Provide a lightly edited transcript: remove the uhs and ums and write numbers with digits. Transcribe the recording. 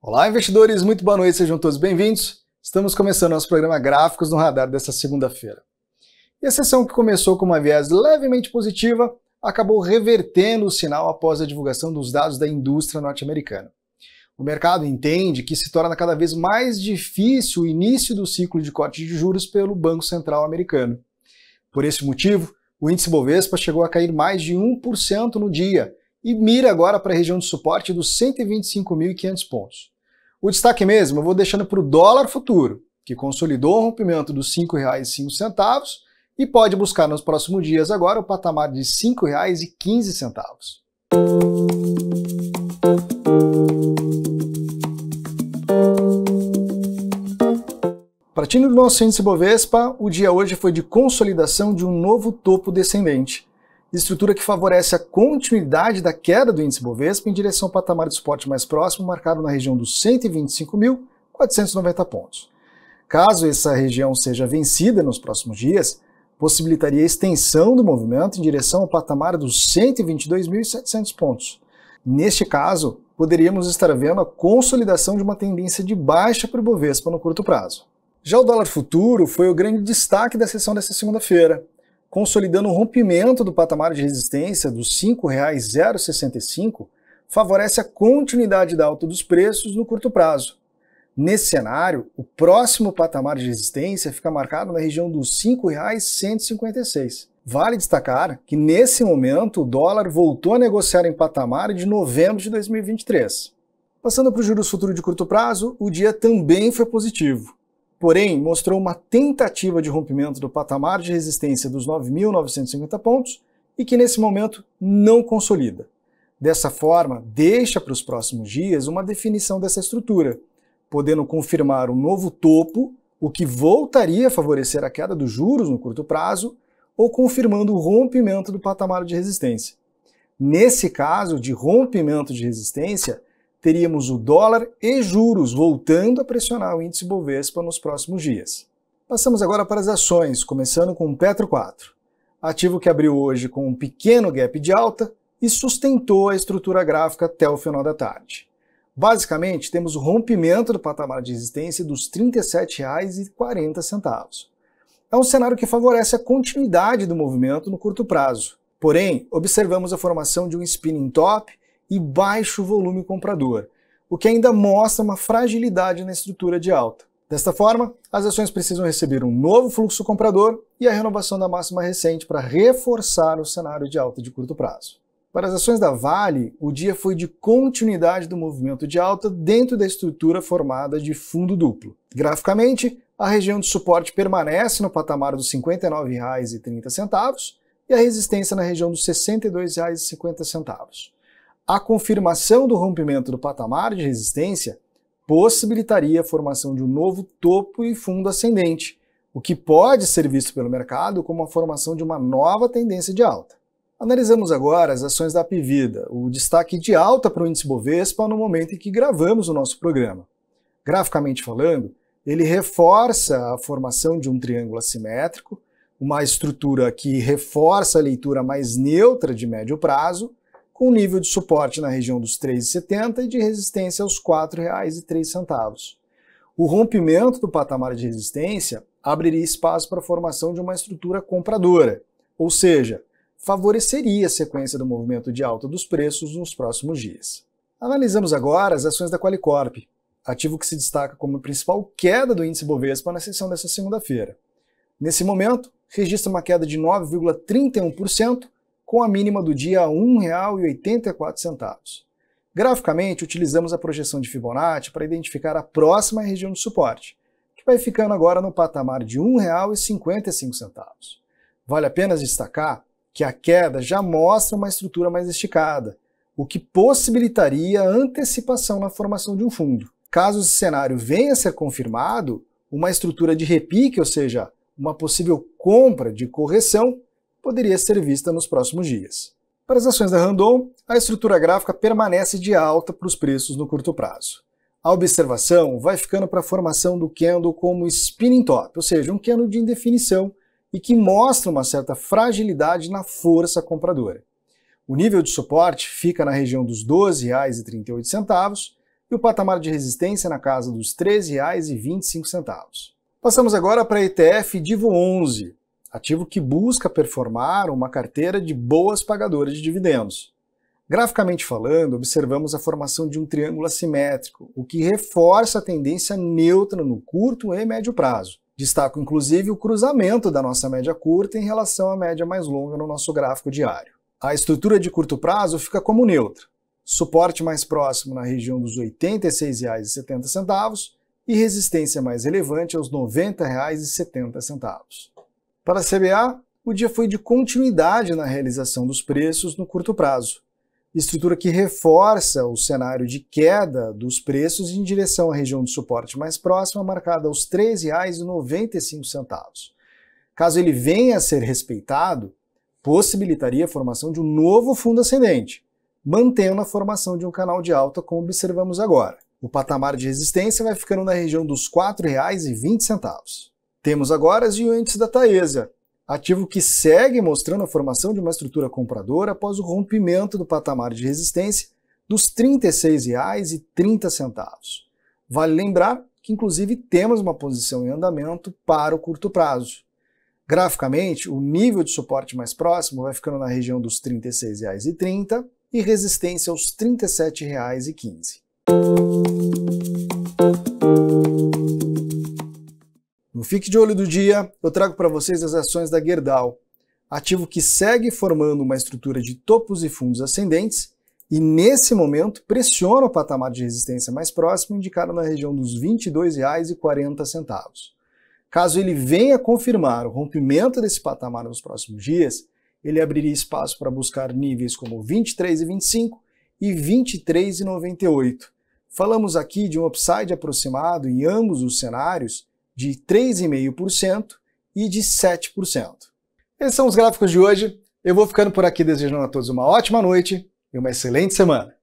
Olá, investidores, muito boa noite, sejam todos bem-vindos. Estamos começando nosso programa Gráficos no Radar desta segunda-feira. E a sessão que começou com uma viés levemente positiva acabou revertendo o sinal após a divulgação dos dados da indústria norte-americana. O mercado entende que se torna cada vez mais difícil o início do ciclo de corte de juros pelo Banco Central americano. Por esse motivo, o índice Bovespa chegou a cair mais de 1% no dia e mira agora para a região de suporte dos 125.500 pontos. O destaque mesmo eu vou deixando para o dólar futuro, que consolidou o rompimento dos R$ 5,05 e pode buscar nos próximos dias agora o patamar de R$ 5,15. Partindo do nosso índice Bovespa, o dia hoje foi de consolidação de um novo topo descendente, estrutura que favorece a continuidade da queda do índice Bovespa em direção ao patamar de suporte mais próximo, marcado na região dos 125.490 pontos. Caso essa região seja vencida nos próximos dias, possibilitaria a extensão do movimento em direção ao patamar dos 122.700 pontos. Neste caso, poderíamos estar vendo a consolidação de uma tendência de baixa para o Bovespa no curto prazo. Já o dólar futuro foi o grande destaque da sessão desta segunda-feira, consolidando o rompimento do patamar de resistência dos R$ 5,065, favorece a continuidade da alta dos preços no curto prazo. Nesse cenário, o próximo patamar de resistência fica marcado na região dos R$ 5,156. Vale destacar que nesse momento o dólar voltou a negociar em patamar de novembro de 2023. Passando para o juros futuro de curto prazo, o dia também foi positivo. Porém, mostrou uma tentativa de rompimento do patamar de resistência dos 9.950 pontos e que nesse momento não consolida. Dessa forma, deixa para os próximos dias uma definição dessa estrutura, podendo confirmar um novo topo, o que voltaria a favorecer a queda dos juros no curto prazo, ou confirmando o rompimento do patamar de resistência. Nesse caso de rompimento de resistência, teríamos o dólar e juros voltando a pressionar o índice Bovespa nos próximos dias. Passamos agora para as ações, começando com o Petro 4, ativo que abriu hoje com um pequeno gap de alta e sustentou a estrutura gráfica até o final da tarde. Basicamente, temos o rompimento do patamar de resistência dos R$ 37,40. É um cenário que favorece a continuidade do movimento no curto prazo. Porém, observamos a formação de um spinning top e baixo volume comprador, o que ainda mostra uma fragilidade na estrutura de alta. Desta forma, as ações precisam receber um novo fluxo comprador e a renovação da máxima recente para reforçar o cenário de alta de curto prazo. Para as ações da Vale, o dia foi de continuidade do movimento de alta dentro da estrutura formada de fundo duplo. Graficamente, a região de suporte permanece no patamar dos R$ 59,30 e a resistência na região dos R$ 62,50. A confirmação do rompimento do patamar de resistência possibilitaria a formação de um novo topo e fundo ascendente, o que pode ser visto pelo mercado como a formação de uma nova tendência de alta. Analisamos agora as ações da Apvida, o destaque de alta para o índice Bovespa no momento em que gravamos o nosso programa. Graficamente falando, ele reforça a formação de um triângulo assimétrico, uma estrutura que reforça a leitura mais neutra de médio prazo, com nível de suporte na região dos R$ 3,70 e de resistência aos R$ 4,03. O rompimento do patamar de resistência abriria espaço para a formação de uma estrutura compradora, ou seja, favoreceria a sequência do movimento de alta dos preços nos próximos dias. Analisamos agora as ações da Qualicorp, ativo que se destaca como a principal queda do índice Bovespa na sessão desta segunda-feira. Nesse momento, registra uma queda de 9,31%, com a mínima do dia a R$ 1,84. Graficamente, utilizamos a projeção de Fibonacci para identificar a próxima região de suporte, que vai ficando agora no patamar de R$ 1,55. Vale a pena destacar que a queda já mostra uma estrutura mais esticada, o que possibilitaria a antecipação na formação de um fundo. Caso esse cenário venha a ser confirmado, uma estrutura de repique, ou seja, uma possível compra de correção, poderia ser vista nos próximos dias. Para as ações da Randon, a estrutura gráfica permanece de alta para os preços no curto prazo. A observação vai ficando para a formação do candle como spinning top, ou seja, um candle de indefinição e que mostra uma certa fragilidade na força compradora. O nível de suporte fica na região dos R$ 12,38 e o patamar de resistência na casa dos R$ 13,25. Passamos agora para a ETF Divo 11, ativo que busca performar uma carteira de boas pagadoras de dividendos. Graficamente falando, observamos a formação de um triângulo assimétrico, o que reforça a tendência neutra no curto e médio prazo. Destaco inclusive o cruzamento da nossa média curta em relação à média mais longa no nosso gráfico diário. A estrutura de curto prazo fica como neutra. Suporte mais próximo na região dos R$ 86,70 e resistência mais relevante aos R$ 90,70. Para a CBA, o dia foi de continuidade na realização dos preços no curto prazo, estrutura que reforça o cenário de queda dos preços em direção à região de suporte mais próxima, marcada aos R$ 3,95. Caso ele venha a ser respeitado, possibilitaria a formação de um novo fundo ascendente, mantendo a formação de um canal de alta como observamos agora. O patamar de resistência vai ficando na região dos R$ 4,20. Temos agora as yuantes da Taesa, ativo que segue mostrando a formação de uma estrutura compradora após o rompimento do patamar de resistência dos R$ 36,30. Vale lembrar que inclusive temos uma posição em andamento para o curto prazo. Graficamente, o nível de suporte mais próximo vai ficando na região dos R$ 36,30 e resistência aos R$ 37,15. No Fique de Olho do Dia, eu trago para vocês as ações da Gerdau, ativo que segue formando uma estrutura de topos e fundos ascendentes e, nesse momento, pressiona o patamar de resistência mais próximo, indicado na região dos R$ 22,40. Caso ele venha confirmar o rompimento desse patamar nos próximos dias, ele abriria espaço para buscar níveis como 23,25 e 23,98. Falamos aqui de um upside aproximado em ambos os cenários de 3,5% e de 7%. Esses são os gráficos de hoje. Eu vou ficando por aqui desejando a todos uma ótima noite e uma excelente semana.